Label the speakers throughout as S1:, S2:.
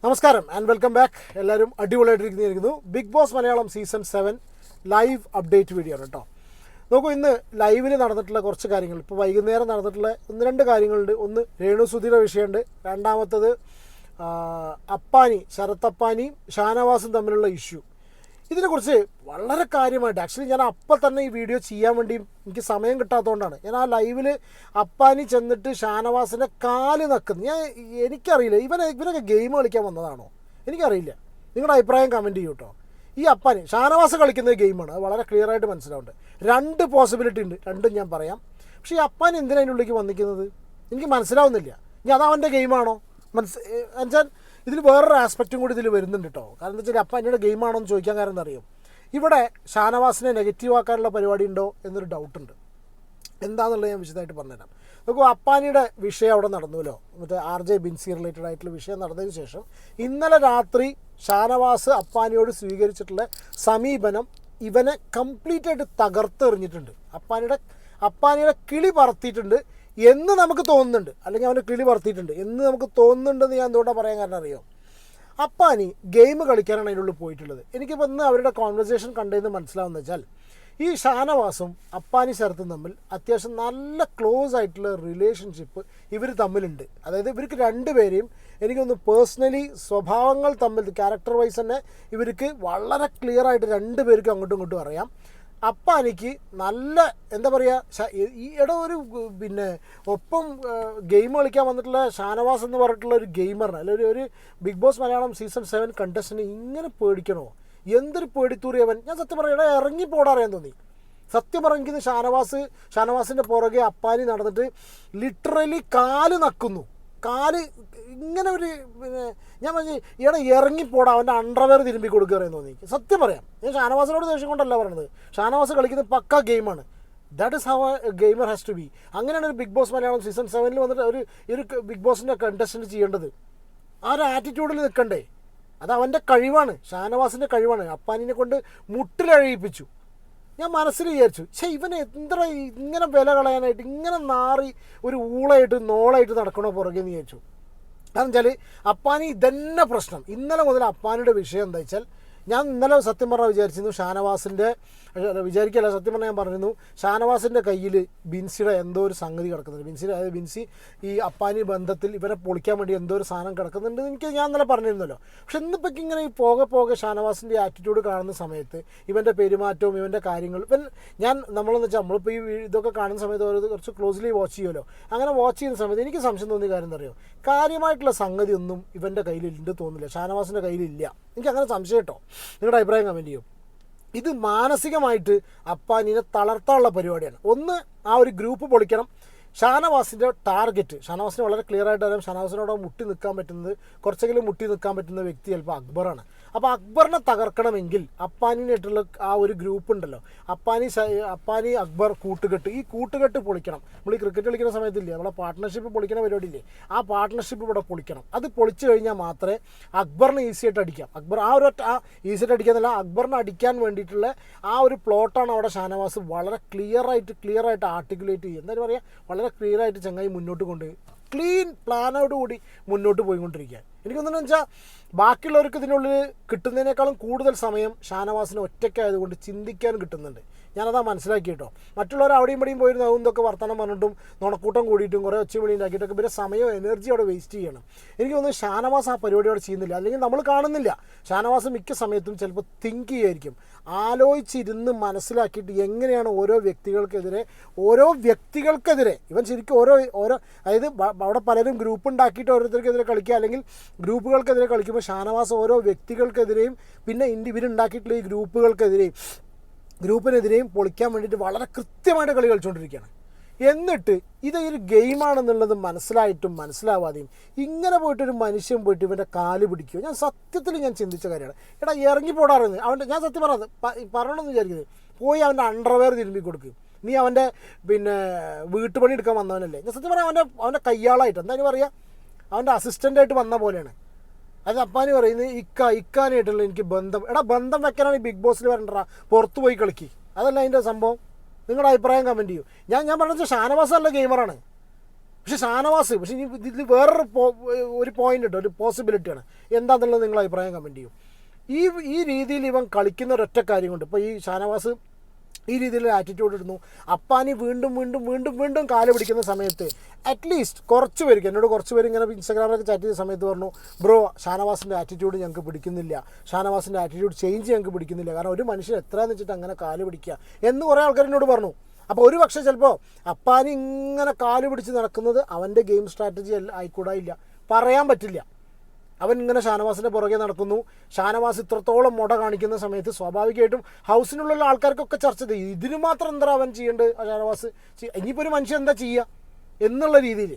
S1: നമസ്കാരം and welcome back. എല്ലാവരും അടിപൊളിയായിട്ടിരിക്കുന്നു. Big boss Malayalam season 7 live update video ആണ് കേട്ടോ. നോക്കൂ, ഇന്ന് ലൈവിൽ നടന്നിട്ടുള്ള കുറച്ച് കാര്യങ്ങൾ, ഇപ്പോൾ വൈകുന്നേരം നടന്നിട്ടുള്ള ഒന്ന് രണ്ട് കാര്യങ്ങളുണ്ട്. ഒന്ന് രേണു സുധീയുടെ വിഷയമുണ്ട്. രണ്ടാമത്തത് അപ്പാനി, ശരത് അപ്പാനിയും ഷാനവാസും തമ്മിലുള്ള ഇഷ്യൂ. ഇതിനെക്കുറിച്ച് വളരെ കാര്യമായിട്ട് ആക്ച്വലി ഞാൻ അപ്പം തന്നെ ഈ വീഡിയോ ചെയ്യാൻ വേണ്ടി എനിക്ക് സമയം കിട്ടാത്തതുകൊണ്ടാണ് ഞാൻ ആ ലൈവിൽ അപ്പാനി ചെന്നിട്ട് ഷാനവാസിൻ്റെ കാല് നക്കുന്നു. എനിക്കറിയില്ല ഇവനൊക്കെ ഗെയിം കളിക്കാൻ വന്നതാണോ എനിക്കറിയില്ല. നിങ്ങളുടെ അഭിപ്രായം കമൻറ്റ് ചെയ്യൂ കേട്ടോ. ഈ അപ്പാനി ഷാനവാസ് കളിക്കുന്ന ഗെയിമാണ്, അത് വളരെ ക്ലിയർ ആയിട്ട് മനസ്സിലാവുന്നുണ്ട്. രണ്ട് പോസിബിലിറ്റി ഉണ്ട്, രണ്ടും ഞാൻ പറയാം. പക്ഷേ ഈ അപ്പാനി എന്തിനാ അതിൻ്റെ ഉള്ളിലേക്ക് വന്നിരിക്കുന്നത് എനിക്ക് മനസ്സിലാവുന്നില്ല. ഇനി അത് അവൻ്റെ ഗെയിമാണോ എന്നുവെച്ചാൽ ഇതിൽ വേറൊരു ആസ്പെക്റ്റും കൂടി ഇതിൽ വരുന്നുണ്ട് കേട്ടോ. കാരണം എന്താ വെച്ചാൽ അപ്പാനിയുടെ ഗെയിമാണോ എന്ന് ചോദിക്കാൻ കാരണം എന്താ അറിയും, ഇവിടെ ഷാനവാസിനെ നെഗറ്റീവ് ആക്കാനുള്ള പരിപാടി ഉണ്ടോ എന്നൊരു ഡൗട്ടുണ്ട്. എന്താണെന്നുള്ളത് ഞാൻ വിശദമായിട്ട് പറഞ്ഞുതരാം. നോക്കൂ, അപ്പാനിയുടെ വിഷയം അവിടെ നടന്നുവല്ലോ, മറ്റേ RJ ബിൻസി റിലേറ്റഡ് ആയിട്ടുള്ള വിഷയം നടന്നതിന് ശേഷം ഇന്നലെ രാത്രി ഷാനവാസ് അപ്പാനിയോട് സ്വീകരിച്ചിട്ടുള്ള സമീപനം ഇവനെ കംപ്ലീറ്റ് ആയിട്ട് തകർത്തെറിഞ്ഞിട്ടുണ്ട്. അപ്പാനിയുടെ കിളി പറത്തിയിട്ടുണ്ട് എന്ന് നമുക്ക് തോന്നുന്നുണ്ട്, അല്ലെങ്കിൽ അവൻ്റെ കിളി പറത്തിയിട്ടുണ്ട് എന്ന് നമുക്ക് തോന്നുന്നുണ്ടെന്ന് ഞാൻ എന്തുകൊണ്ടാണ് പറയാൻ കാരണം അറിയോ, അപ്പാനി ഗെയിം കളിക്കാനാണ് അതിനുള്ളിൽ പോയിട്ടുള്ളത്. എനിക്കിപ്പോൾ ഇന്ന് അവരുടെ കോൺവെർസേഷൻ കണ്ടതെന്ന് മനസ്സിലാവുന്ന വെച്ചാൽ ഈ ഷാനവാസും അപ്പാനി ശരത്തും തമ്മിൽ അത്യാവശ്യം നല്ല ക്ലോസ് ആയിട്ടുള്ള റിലേഷൻഷിപ്പ് ഇവർ തമ്മിലുണ്ട്. അതായത് ഇവർക്ക് രണ്ടുപേരെയും എനിക്കൊന്ന് പേഴ്സണലി സ്വഭാവങ്ങൾ തമ്മിൽ ക്യാരക്ടർ വൈസ് തന്നെ ഇവർക്ക് വളരെ ക്ലിയർ ആയിട്ട് രണ്ടുപേർക്കും അങ്ങോട്ടും ഇങ്ങോട്ടും അറിയാം. അപ്പാനിക്ക് നല്ല എന്താ പറയുക, ഈ ഒരു പിന്നെ ഒപ്പം ഗെയിം കളിക്കാൻ വന്നിട്ടുള്ള ഷാനവാസ് എന്ന് പറഞ്ഞിട്ടുള്ള ഒരു ഗെയിമറിന് അല്ലെങ്കിൽ ഒരു big boss Malayalam season 7 contestant ഇങ്ങനെ പേടിക്കണോ? എന്തൊരു പേടിത്തൂറിയവൻ. ഞാൻ സത്യം പറയാം, ഇറങ്ങി പോടാറിയാൻ തോന്നി. സത്യം പറഞ്ഞിരിക്കുന്ന ഷാനവാസിൻ്റെ പുറകെ അപ്പാനി നടന്നിട്ട് ലിറ്ററലി കാല് നക്കുന്നു. കാല് ഇങ്ങനെ ഒരു പിന്നെ ഞാൻ പറഞ്ഞു ഇറങ്ങിപ്പോടാ, അവൻ്റെ അണ്ടർവെയർ തിരുമ്പി കൊടുക്കുകയെന്ന് തോന്നി. സത്യം പറയാം, ഞാൻ ഷാനവാസിനോട് ദേഷ്യം കൊണ്ടല്ല പറയുന്നത്. ഷാനവാസ് കളിക്കുന്നത് പക്ക ഗെയിമാണ്. That is how a gamer has to be. അങ്ങനെയാണ് ഒരു ബിഗ് ബോസ് മലയാളം സീസൺ 7 വന്നിട്ട് ഒരു ബിഗ് ബോസിൻ്റെ കണ്ടസ്റ്റൻറ്റ് ചെയ്യേണ്ടത്. ആ ഒരു ആറ്റിറ്റ്യൂഡിൽ നിൽക്കണ്ടേ, അത് അവൻ്റെ കഴിവാണ്, ഷാനവാസിൻ്റെ കഴിവാണ്. അപ്പാനിനെ കൊണ്ട് മുട്ടിലഴിയിപ്പിച്ചു. ഞാൻ മനസ്സിൽ വിചാരിച്ചു, ഇവനെ എന്താ ഇങ്ങനെ വില കളയാനായിട്ട് ഇങ്ങനെ നാറി ഒരു ഊളായിട്ട് നോളായിട്ട് നടക്കണോ പുറകെ എന്ന് വിചാരിച്ചു. കാരണം വെച്ചാൽ അപ്പാനി ഇതന്നെ പ്രശ്നം. ഇന്നലെ മുതൽ അപ്പാനിയുടെ വിഷയം എന്താ വെച്ചാൽ, ഞാൻ ഇന്നലെ സത്യം പറഞ്ഞാൽ വിചാരിച്ചിരുന്നു സത്യം പറഞ്ഞാൽ ഞാൻ പറഞ്ഞിരുന്നു ഷാനവാസിൻ്റെ കയ്യിൽ ബിൻസിയുടെ എന്തോ ഒരു സംഗതി കിടക്കുന്നുണ്ട്. ബിൻസി ഈ അപ്പാനി ബന്ധത്തിൽ ഇവരെ പൊളിക്കാൻ വേണ്ടി എന്തോ ഒരു സാധനം കിടക്കുന്നുണ്ട് ഞാൻ ഇന്നലെ പറഞ്ഞിരുന്നല്ലോ. പക്ഷെ ഇന്നിപ്പോൾ ഇങ്ങനെ ഈ പോകെ ഷാനവാസിൻ്റെ ആറ്റിറ്റ്യൂഡ് കാണുന്ന സമയത്ത് ഇവൻ്റെ പെരുമാറ്റവും ഇവൻ്റെ കാര്യങ്ങളും നമ്മളെന്ന് വെച്ചാൽ നമ്മളിപ്പോൾ ഈ ഇതൊക്കെ കാണുന്ന സമയത്ത് ഓരോ കുറച്ച് ക്ലോസ്ലി വാച്ച് ചെയ്യുമല്ലോ. അങ്ങനെ വാച്ച് ചെയ്യുന്ന സമയത്ത് എനിക്ക് സംശയം തോന്നിയ കാര്യം എന്താ അറിയോ, കാര്യമായിട്ടുള്ള സംഗതി ഒന്നും ഇവൻ്റെ കയ്യിലുണ്ട് തോന്നില്ല, ഷാനവാസിൻ്റെ കയ്യിലില്ല. എനിക്ക് അങ്ങനെ സംശയം കേട്ടോ. നിങ്ങളുടെ അഭിപ്രായം കമൻറ്റ് ചെയ്യും. ഇത് മാനസികമായിട്ട് അപ്പാനിനെ തളർത്താനുള്ള പരിപാടിയാണ്. ഒന്ന്, ആ ഒരു ഗ്രൂപ്പ് പൊളിക്കണം. ഷാനവാസിൻ്റെ ടാർഗറ്റ്, ഷാനവാസിന് വളരെ ക്ലിയർ ആയിട്ട് അറിയാം, ഷാനവാസിനോട് മുട്ടി നിൽക്കാൻ പറ്റുന്നത്, കുറച്ചെങ്കിലും മുട്ടി നിൽക്കാൻ പറ്റുന്ന വ്യക്തി ചിലപ്പോൾ അക്ബറാണ്. അപ്പോൾ അക്ബറിനെ തകർക്കണമെങ്കിൽ അപ്പാനിനായിട്ടുള്ള ആ ഒരു ഗ്രൂപ്പ് ഉണ്ടല്ലോ, അപ്പാനി അക്ബർ കൂട്ടുകെട്ട്, ഈ കൂട്ടുകെട്ട് പൊളിക്കണം. നമ്മൾ ഈ ക്രിക്കറ്റ് കളിക്കുന്ന സമയത്തില്ലേ, നമ്മളെ പാർട്ട്ണർഷിപ്പ് പൊളിക്കുന്ന പരിപാടിയില്ലേ, ആ പാർട്ട്ണർഷിപ്പ് ഇവിടെ പൊളിക്കണം. അത് പൊളിച്ചു കഴിഞ്ഞാൽ മാത്രമേ അക്ബറിനെ ഈസിയായിട്ട് അടിക്കാം. ഈസിയായിട്ട് അടിക്കാന്നല്ല, അക്ബറിനെ അടിക്കാൻ വേണ്ടിയിട്ടുള്ള ആ ഒരു പ്ലോട്ടാണ് അവിടെ ഷാനവാസ് വളരെ ക്ലിയർ ആയിട്ട് ആർട്ടിക്കുലേറ്റ് ചെയ്യുക. എന്താ പറയുക, വളരെ ക്ലിയർ ആയിട്ട് ചങ്ങായി മുന്നോട്ട് ക്ലീൻ പ്ലാനോടുകൂടി മുന്നോട്ട് പോയിക്കൊണ്ടിരിക്കുക. എനിക്കൊന്നെന്ന് വെച്ചാൽ ബാക്കിയുള്ളവർക്ക് ഇതിനുള്ളിൽ കിട്ടുന്നതിനേക്കാളും കൂടുതൽ സമയം ഷാനവാസിന് ഒറ്റയ്ക്കായതുകൊണ്ട് ചിന്തിക്കാൻ കിട്ടുന്നുണ്ട്. ഞാനതാ മനസ്സിലാക്കി കേട്ടോ. മറ്റുള്ളവർ അവിടെയും ഇവിടെയും പോയിരുന്ന അതൊക്കെ വർത്തമാനം പറഞ്ഞിട്ടും നുണക്കൂട്ടം കൂടിയിട്ടും കുറേ ഒച്ചവിളി ഉണ്ടാക്കിയിട്ടൊക്കെ ഇവരെ സമയവും എനർജി അവിടെ വേസ്റ്റ് ചെയ്യണം. എനിക്ക് തോന്നുന്നു ഷാനവാസ് ആ പരിപാടി അവിടെ ചെയ്യുന്നില്ല, അല്ലെങ്കിൽ നമ്മൾ കാണുന്നില്ല. ഷാനവാസ് മിക്ക സമയത്തും ചിലപ്പോൾ തിങ്ക് ചെയ്യായിരിക്കും, ആലോചിച്ചിരുന്ന് മനസ്സിലാക്കിയിട്ട് എങ്ങനെയാണ് ഓരോ വ്യക്തികൾക്കെതിരെ ഇവൻ ശരിക്കും ഓരോ അതായത് അവിടെ പലരും ഗ്രൂപ്പ് ഉണ്ടാക്കിയിട്ട് ഓരോരുത്തർക്കെതിരെ കളിക്കുക, അല്ലെങ്കിൽ ഗ്രൂപ്പുകൾക്കെതിരെ കളിക്കുമ്പോൾ ഷാനവാസ് ഓരോ വ്യക്തികൾക്കെതിരെയും പിന്നെ ഇവരുണ്ടാക്കിയിട്ടുള്ള ഈ ഗ്രൂപ്പിനെതിരെയും പൊളിക്കാൻ വേണ്ടിയിട്ട് വളരെ കൃത്യമായിട്ട് കളി കളിച്ചുകൊണ്ടിരിക്കുകയാണ്. എന്നിട്ട് ഇതൊരു ഗെയിമാണെന്നുള്ളത് മനസ്സിലായിട്ടും മനസ്സിലാവാതെയും ഇങ്ങനെ പോയിട്ടൊരു മനുഷ്യൻ പോയിട്ട് ഇവൻ്റെ കാല് പിടിക്കുമോ? ഞാൻ സത്യത്തിൽ ചിന്തിച്ച കാര്യമാണ്. ഇറങ്ങിപ്പോടാറുന്നത് ഞാൻ സത്യം പറയണമെന്ന് വിചാരിക്കുന്നത്, പോയി അവൻ്റെ അണ്ടർവെയർ തിരുമ്പി കൊടുക്കും. നീ അവൻ്റെ വീട്ടുപണി എടുക്കാൻ വന്നവനല്ലേ. ഞാൻ സത്യം പറയാം, അവൻ്റെ കയ്യാളായിട്ട് എന്തായാലും പറയുക, അവൻ്റെ അസിസ്റ്റൻ്റായിട്ട് വന്ന പോലെയാണ്. അത് അപ്പാനി പറയുന്നത് ഇക്കാനായിട്ടുള്ള എനിക്ക് ബന്ധം വെക്കാനാണ് ഈ ബിഗ് ബോസിൽ വരണ്ട, പുറത്ത് പോയി കളിക്കി, അതല്ല അതിൻ്റെ സംഭവം. നിങ്ങളുടെ അഭിപ്രായം കമൻറ്റ് ചെയ്യൂ. ഞാൻ പറഞ്ഞത് ഷാനവാസ് നല്ല ഗെയിമറാണ്. പക്ഷെ ഷാനവാസ് പക്ഷേ ഇനി ഇതിൽ വേറൊരു ഒരു പോയിന്റ് ഉണ്ട്, ഒരു പോസിബിലിറ്റിയാണ്. എന്താണെന്നുള്ളത് നിങ്ങൾ അഭിപ്രായം കമൻറ്റ് ചെയ്യും. ഈ രീതിയിൽ ഇവൻ കളിക്കുന്ന ഒരൊറ്റ കാര്യം കൊണ്ട് ഇപ്പോൾ ഈ ഷാനവാസ് ഈ രീതിയിൽ ആറ്റിറ്റ്യൂഡ് ഇടുന്നു. അപ്പാനി വീണ്ടും വീണ്ടും വീണ്ടും വീണ്ടും കാല് പിടിക്കുന്ന സമയത്ത് അറ്റ്ലീസ്റ്റ് കുറച്ച് പേർക്ക് എന്നോട് കുറച്ച് പേര് ഇങ്ങനെ ഇൻസ്റ്റാഗ്രാമിലൊക്കെ ചാറ്റ് ചെയ്ത സമയത്ത് പറഞ്ഞു, ബ്രോ ഷാനവാസിൻ്റെ ആറ്റിറ്റ്യൂഡ് ഞങ്ങൾക്ക് പിടിക്കുന്നില്ല, ഷാനവാസിൻ്റെ ആറ്റിറ്റ്യൂഡ് ചേഞ്ച് ഞങ്ങൾക്ക് പിടിക്കുന്നില്ല, കാരണം ഒരു മനുഷ്യൻ എത്രയാണെന്ന് വെച്ചിട്ട് അങ്ങനെ കാല് പിടിക്കുക എന്ന് കുറേ ആൾക്കാർ എന്നോട് പറഞ്ഞു. അപ്പോൾ ഒരു പക്ഷേ ചിലപ്പോൾ അപ്പാനി ഇങ്ങനെ കാല് പിടിച്ച് നടക്കുന്നത് അവൻ്റെ ഗെയിം സ്ട്രാറ്റജി ആയിക്കൂടായില്ല, പറയാൻ പറ്റില്ല. അവൻ ഇങ്ങനെ ഷാനവാസിൻ്റെ പുറകെ നടക്കുന്നു. ഷാനവാസ് ഇത്രത്തോളം മുട കാണിക്കുന്ന സമയത്ത് സ്വാഭാവികമായിട്ടും ഹൗസിനുള്ള ആൾക്കാർക്കൊക്കെ ചർച്ച ചെയ്യും, ഇതിന് മാത്രം എന്താ അവൻ ചെയ്യേണ്ടത്, ഷാനവാസ് ഇനിയിപ്പോൾ ഒരു മനുഷ്യൻ എന്താ ചെയ്യുക എന്നുള്ള രീതിയിൽ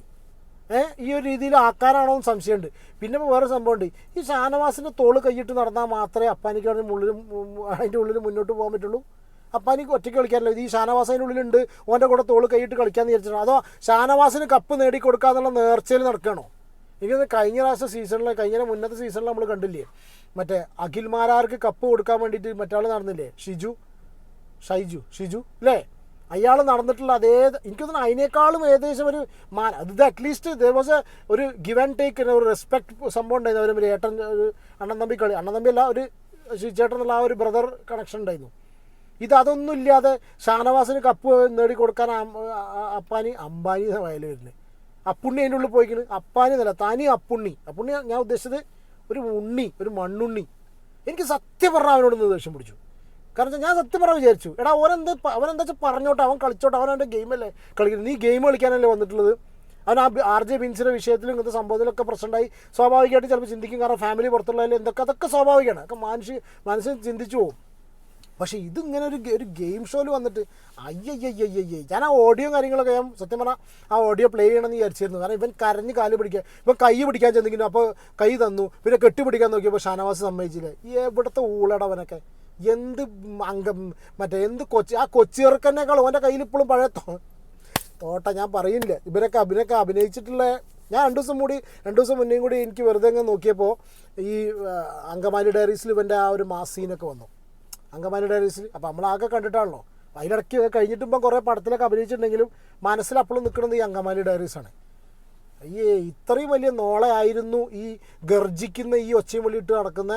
S1: ഈ ഒരു രീതിയിൽ ആക്കാനാണോ എന്ന് സംശയമുണ്ട്. പിന്നെ ഇപ്പോൾ വേറെ സംഭവമുണ്ട്, ഈ ഷാനവാസിൻ്റെ തോള് കൈയിട്ട് നടന്നാൽ മാത്രമേ അപ്പാനിക്ക് അതിൻ്റെ ഉള്ളിൽ മുന്നോട്ട് പോകാൻ പറ്റുള്ളൂ. അപ്പാനിക്ക് ഒറ്റയ്ക്ക് കളിക്കാനല്ലോ, ഇത് ഈ ഷാനവാസ് അതിൻ്റെ ഉള്ളിലുണ്ട്, ഓൻ്റെ കൂടെ തോള് കൈയിട്ട് കളിക്കാമെന്ന് വിചാരിച്ചിട്ടാണ്, അതോ ഷാനവാസിന് കപ്പ് നേടിക്കൊടുക്കുക എന്നുള്ള നേർച്ചയിൽ നടക്കുകയാണോ? എനിക്കത് കഴിഞ്ഞ പ്രാവശ്യം സീസണിൽ, കഴിഞ്ഞ മുന്നത്തെ സീസണിൽ നമ്മൾ കണ്ടില്ലേ, മറ്റേ അഖിൽമാരാർക്ക് കപ്പ് കൊടുക്കാൻ വേണ്ടിയിട്ട് മറ്റാൾ നടന്നില്ലേ, ഷിജു അല്ലേ, അയാൾ നടന്നിട്ടുള്ള അതേ, എനിക്ക് തോന്നുന്നു അതിനേക്കാളും ഏകദേശം ഒരു ഇത് അറ്റ്ലീസ്റ്റ് ദേവസ് ഒരു ഗിവ് ആൻഡ് ടേക്ക്, ഒരു റെസ്പെക്ട് സംഭവം ഉണ്ടായിരുന്നു. അവർ ഒരു ഏട്ടൻ, ഒരു അണ്ണൻ തമ്പി അല്ല, ഒരു ചേട്ടൻ എന്നുള്ള ആ ഒരു ബ്രദർ കണക്ഷൻ ഉണ്ടായിരുന്നു. അതൊന്നും ഇല്ലാതെ ഷാനവാസിന് കപ്പ് നേടിക്കൊടുക്കാൻ അംബാനി വയൽ വരുന്നത്, അപ്പുണ്ണി അതിൻ്റെ ഉള്ളിൽ പോയിക്കണ്. അപ്പാനി എന്നല്ല, താനി അപ്പുണ്ണി ഞാൻ ഉദ്ദേശിച്ചത് ഒരു ഒരു മണ്ണുണ്ണി. എനിക്ക് സത്യം പറഞ്ഞാൽ അവനോട് നിന്ന് ദേഷ്യം പിടിച്ചു. കാരണം ഞാൻ സത്യം പറഞ്ഞാൽ വിചാരിച്ചു, എടാ അവനെന്താ വെച്ചാൽ പറഞ്ഞോട്ടെ, അവൻ കളിച്ചോട്ടെ, അവൻ്റെ ഗെയിമല്ലേ കളിക്കുന്നത്, നീ ഗെയിം കളിക്കാനല്ലേ വന്നിട്ടുള്ളത്. അവൻ RJ ബിൻസിൻ്റെ വിഷയത്തിലും ഇങ്ങനത്തെ സംഭവത്തിലൊക്കെ പ്രശ്നമുണ്ടായി, സ്വാഭാവികമായിട്ട് ചിലപ്പോൾ ചിന്തിക്കും, കാരണം ഫാമിലി പുറത്തുള്ളതിൽ അതൊക്കെ സ്വാഭാവികമാണ്, ഒക്കെ മനസ്സിൽ ചിന്തിച്ചു പോകും. പക്ഷേ ഇതിങ്ങനെ ഒരു ഗെയിം ഷോയിൽ വന്നിട്ട് അയ്യയ്യയ്യയ്യേ, ഞാൻ ആ ഓഡിയോ കാര്യങ്ങളൊക്കെ ഞാൻ സത്യം പറഞ്ഞാൽ ആ ഓഡിയോ പ്ലേ ചെയ്യണമെന്ന് വിചാരിച്ചിരുന്നു. കാരണം ഇവൻ കരഞ്ഞ് കാല് പിടിക്കുക, ഇവൻ കൈ പിടിക്കാൻ ചെന്നെങ്കിലും അപ്പോൾ കൈ തന്നു, പിന്നെ കെട്ടിപ്പിടിക്കാൻ നോക്കിയപ്പോൾ ഷാനവാസ് സമ്മതിച്ചില്ല. ഇവിടുത്തെ ഊളടവനൊക്കെ എന്ത് മറ്റേ എന്ത് ആ കൊച്ചിയർക്കനേക്കാളും ഓൻ്റെ കയ്യിൽ ഇപ്പോഴും പഴയ തോട്ട ഞാൻ പറയുന്നില്ല. ഇവരൊക്കെ അഭിനയിച്ചിട്ടുള്ള, ഞാൻ രണ്ട് ദിവസം മുന്നേയും കൂടി എനിക്ക് വെറുതെ അങ്ങ് നോക്കിയപ്പോൾ ഈ അങ്കമാലി ഡയറീസിൽ ഇവൻ്റെ ആ ഒരു മാസീനൊക്കെ വന്നു, അങ്കമാലി ഡയറീസിൽ. അപ്പോൾ നമ്മളാകെ കണ്ടിട്ടാണല്ലോ, അതിലിടയ്ക്ക് കഴിഞ്ഞിട്ടിപ്പം കുറേ പടത്തിലൊക്കെ അഭിനയിച്ചിട്ടുണ്ടെങ്കിലും മനസ്സിൽ അപ്പോഴും നിൽക്കുന്നത് ഈ അങ്കമാലി ഡയറീസാണ്. ഇത്രയും വലിയ നോളയായിരുന്നു ഈ ഗർജിക്കുന്ന, ഈ ഒച്ചയും വിളിയിട്ട് നടക്കുന്ന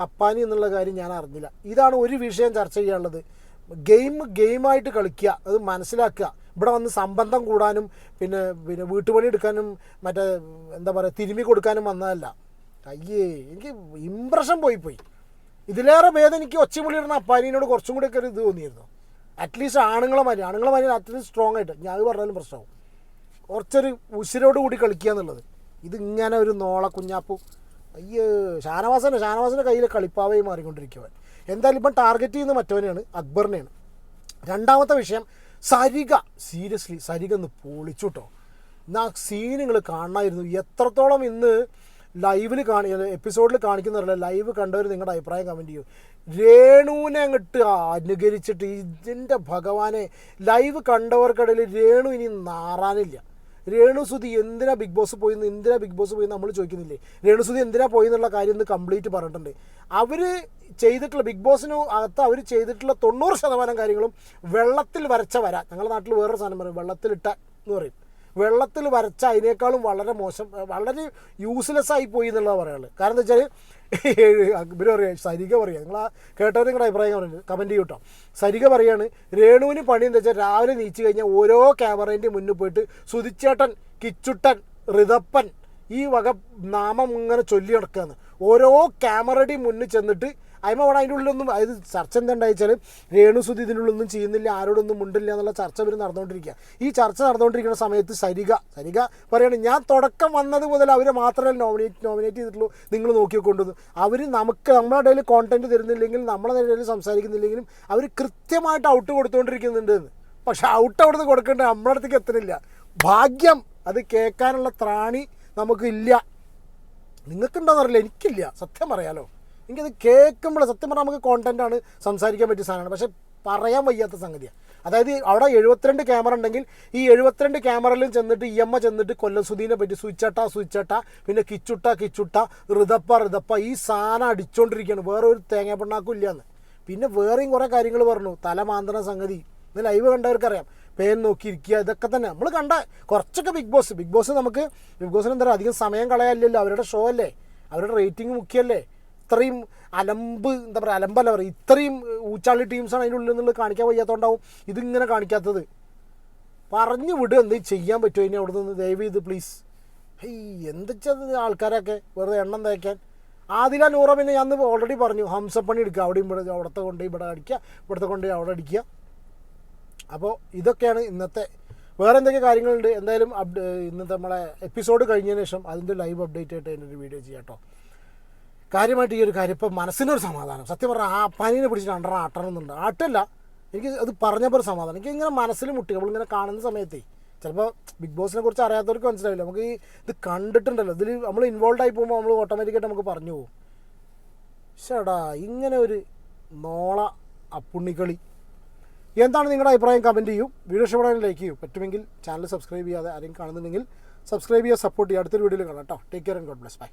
S1: അപ്പാനി എന്നുള്ള കാര്യം ഞാൻ അറിഞ്ഞില്ല. ഇതാണ് ഒരു വിഷയം ചർച്ച ചെയ്യാനുള്ളത്. ഗെയിമായിട്ട് കളിക്കുക, അത് മനസ്സിലാക്കുക. ഇവിടെ വന്ന് സംബന്ധം കൂടാനും പിന്നെ വീട്ടുപണി എടുക്കാനും മറ്റേ എന്താ പറയുക തിരുമ്മി കൊടുക്കാനും വന്നതല്ല. എനിക്ക് ഇമ്പ്രഷൻ പോയി. ഇതിലേറെ ഭേദം എനിക്ക് ഒച്ചമുള്ളിടുന്ന അപ്പാനിയോട് കുറച്ചും കൂടി ഒക്കെ ഒരു ഇത് തോന്നിയിരുന്നു. അറ്റ്ലീസ്റ്റ് ആണുങ്ങളെ മാതിരി അറ്റ്ലീസ്റ്റ് സ്ട്രോങ് ആയിട്ട്, ഞാൻ അത് പറഞ്ഞാലും പ്രശ്നമാവും, കുറച്ചൊരു ഉശിരോട് കൂടി കളിക്കുക എന്നുള്ളത്. ഇതിങ്ങനെ ഒരു നോള കുഞ്ഞാപ്പു ഷാനവാസിൻ്റെ കയ്യിൽ കളിപ്പാവയും മാറിക്കൊണ്ടിരിക്കുവാൻ. എന്തായാലും ഇപ്പം ടാർഗറ്റ് ചെയ്യുന്ന മറ്റവനെയാണ്, അക്ബറിനെയാണ്. രണ്ടാമത്തെ വിഷയം സീരിയസ്ലി സരിക ഒന്ന് പൊളിച്ചു കേട്ടോ. ഇന്ന് ആ സീൻ നിങ്ങൾ കാണണമായിരുന്നു. എത്രത്തോളം ഇന്ന് ലൈവിൽ എപ്പിസോഡിൽ കാണിക്കുന്നവരല്ല, ലൈവ് കണ്ടവർ നിങ്ങളുടെ അഭിപ്രായം കമൻറ്റ് ചെയ്യൂ. രേണുവിനെ അങ്ങോട്ട് അനുകരിച്ചിട്ട് ഇതിൻ്റെ ഭഗവാനെ, ലൈവ് കണ്ടവർക്കിടയിൽ രേണു ഇനി നാറാനില്ല. രേണുസുതി എന്തിനാ ബിഗ് ബോസ് പോയി നമ്മൾ ചോദിക്കുന്നില്ലേ? രേണുസുതി എന്തിനാ പോയി എന്നുള്ള കാര്യം ഒന്ന് കംപ്ലീറ്റ് പറഞ്ഞിട്ടുണ്ട്. അവർ ചെയ്തിട്ടുള്ള ബിഗ് ബോസിന് അകത്ത് അവർ ചെയ്തിട്ടുള്ള 90% കാര്യങ്ങളും വെള്ളത്തിൽ വരച്ച ഞങ്ങളുടെ നാട്ടിൽ വേറൊരു സാധനം പറയും, വെള്ളത്തിലിട്ട എന്ന് പറയും. വെള്ളത്തിൽ വരച്ച അതിനേക്കാളും വളരെ മോശം, വളരെ യൂസ്ലെസ് ആയി പോയി എന്നുള്ളത് പറയാനുള്ളത്. കാരണം എന്താ വെച്ചാൽ ഇവർ പറയുക, സരിക പറയുക, നിങ്ങൾ ആ കേട്ടവർ നിങ്ങളുടെ അഭിപ്രായം കമൻറ്റ് ചെയ്യൂട്ടോ. സരിക പറയാണ് രേണുവിന് പണി എന്താ വെച്ചാൽ രാവിലെ നീച്ചു കഴിഞ്ഞാൽ ഓരോ ക്യാമറേൻ്റെ മുന്നിൽ പോയിട്ട് സുധിച്ചേട്ടൻ, കിച്ചുട്ടൻ, ഋതപ്പൻ ഈ വക നാമം ഇങ്ങനെ ചൊല്ലി നടക്കുകയാണ്. ഓരോ ക്യാമറയുടെയും മുന്നിൽ ചെന്നിട്ട് അതിൻ്റെ ഉള്ളിലൊന്നും, അതായത് ചർച്ച എന്താണെന്ന് വെച്ചാൽ രേണുസുതി ഇതിനുള്ളൊന്നും ചെയ്യുന്നില്ല, ആരോടൊന്നും മുണ്ടില്ല എന്നുള്ള ചർച്ച ഇവർ നടന്നുകൊണ്ടിരിക്കുക. ഈ ചർച്ച നടന്നുകൊണ്ടിരിക്കുന്ന സമയത്ത് സരിക പറയുകയാണ്, ഞാൻ തുടക്കം വന്നത് മുതൽ അവരെ മാത്രമേ നോമിനേറ്റ് ചെയ്തിട്ടുള്ളൂ, നിങ്ങൾ നോക്കിക്കൊണ്ടുവന്നു. അവർ നമ്മുടെ ഇടയിൽ കോണ്ടന്റ് തരുന്നില്ലെങ്കിലും നമ്മളെ ഇടയിൽ സംസാരിക്കുന്നില്ലെങ്കിലും അവർ കൃത്യമായിട്ട് ഔട്ട് കൊടുത്തുകൊണ്ടിരിക്കുന്നുണ്ട് എന്ന്. പക്ഷെ ഔട്ട് അവിടുന്ന് കൊടുക്കേണ്ടത് നമ്മുടെ അടുത്തേക്ക് എത്തുന്നില്ല. ഭാഗ്യം അത് കേൾക്കാനുള്ള ത്രാണി നമുക്കില്ല. നിങ്ങൾക്കുണ്ടോയെന്നറിയില്ല, എനിക്കില്ല, സത്യം പറയാലോ. എനിക്കത് കേൾക്കുമ്പോൾ സത്യം പറഞ്ഞാൽ നമുക്ക് കോണ്ടൻറ്റാണ്, സംസാരിക്കാൻ പറ്റിയ സാധനമാണ്, പക്ഷെ പറയാൻ വയ്യാത്ത സംഗതിയാണ്. അതായത് അവിടെ 72 ക്യാമറ ഉണ്ടെങ്കിൽ ഈ 72 ക്യാമറയിലും ചെന്നിട്ട് ചെന്നിട്ട് കൊല്ലം സുധീനെ പറ്റി സുയിച്ചട്ട, പിന്നെ കിച്ചുട്ട, ഋതപ്പ ഈ സാധനം അടിച്ചുകൊണ്ടിരിക്കുകയാണ്. വേറെ ഒരു തേങ്ങാപ്പിണ്ണാക്കും ഇല്ലയെന്ന്. പിന്നെ വേറെയും കുറേ കാര്യങ്ങൾ പറഞ്ഞു, തല മാന്തണ സംഗതി. ഇന്ന് ലൈവ് കണ്ടവർക്കറിയാം. പേൻ നോക്കിയിരിക്കുക, ഇതൊക്കെ തന്നെ നമ്മൾ കണ്ട കുറച്ചൊക്കെ ബിഗ് ബോസ് നമുക്ക് ബിഗ് ബോസിന് എന്താ പറയുക അധികം സമയം കളയാനില്ലല്ലോ, അവരുടെ ഷോ അല്ലേ, അവരുടെ റേറ്റിംഗ് മുഖ്യമല്ലേ. ഇത്രയും എന്താ പറയുക അലമ്പല്ല പറയുക, ഇത്രയും ഊച്ചാളി ടീംസാണ് അതിൻ്റെ ഉള്ളിൽ നിന്നുള്ളത് കാണിക്കാൻ വയ്യാത്തതുകൊണ്ടാവും ഇതിങ്ങനെ കാണിക്കാത്തത്. പറഞ്ഞു വിടുക, എന്തെങ്കിലും ചെയ്യാൻ പറ്റുമോ ഇനി അവിടെ നിന്ന് ദയവ് ചെയ്ത് പ്ലീസ്. എന്തെച്ചത് ആൾക്കാരൊക്കെ വെറുതെ എണ്ണം തേക്കാൻ. ആദില നൂറ പിന്നെ ഞാൻ ഓൾറെഡി പറഞ്ഞു ഹംസപ്പണി എടുക്കുക, അവിടെയും ഇവിടെ അവിടുത്തെ കൊണ്ട് ഇവിടെ അടിക്കുക, ഇവിടുത്തെ കൊണ്ട് അവിടെ അടിക്കുക. അപ്പോൾ ഇതൊക്കെയാണ് ഇന്നത്തെ. വേറെ എന്തൊക്കെ കാര്യങ്ങളുണ്ട് എന്തായാലും ഇന്നത്തെ നമ്മളെ എപ്പിസോഡ് കഴിഞ്ഞതിന് ശേഷം അതിൻ്റെ ലൈവ് അപ്ഡേറ്റ് ആയിട്ട് അതിൻ്റെ ഒരു വീഡിയോ ചെയ്യാം കേട്ടോ. കാര്യമായിട്ട് ഈ ഒരു കാര്യം ഇപ്പോൾ മനസ്സിനൊരു സമാധാനം. സത്യം പറഞ്ഞാൽ ആ പനീനെ പിടിച്ചിട്ട് ആട്ടണമെന്നുണ്ട്, ആട്ടല്ല എനിക്ക് അത് പറഞ്ഞപ്പോൾ ഒരു സമാധാനം. എനിക്ക് ഇങ്ങനെ മനസ്സിൽ മുട്ടി നമ്മളിങ്ങനെ കാണുന്ന സമയത്തേ ചിലപ്പോൾ ബിഗ് ബോസിനെ കുറിച്ച് അറിയാത്തവർക്ക് മനസ്സിലാവില്ല. നമുക്ക് ഈ ഇത് കണ്ടിട്ടുണ്ടല്ലോ, ഇതിൽ നമ്മൾ ഇൻവോൾവ് ആയി പോകുമ്പോൾ നമ്മൾ ഓട്ടോമാറ്റിക്കായിട്ട് നമുക്ക് പറഞ്ഞു പോകും, ചേടാ ഇങ്ങനെ ഒരു നോള അപ്പുണ്ണിക്കളി. എന്താണ് നിങ്ങളുടെ അഭിപ്രായം കമൻറ്റ് ചെയ്യും, വീഡിയോ ഇഷ്ടപ്പെടാൻ ലൈക്ക് ചെയ്യും, പറ്റുമെങ്കിൽ ചാനൽ സബ്സ്ക്രൈബ് ചെയ്യാതെ ആരെങ്കിലും കാണുന്നുണ്ടെങ്കിൽ സബ്സ്ക്രൈബ് ചെയ്യുക, സപ്പോർട്ട് ചെയ്യുക. അടുത്തൊരു വീഡിയോയിൽ കാണാം കേട്ടോ. Take care and god bless. By.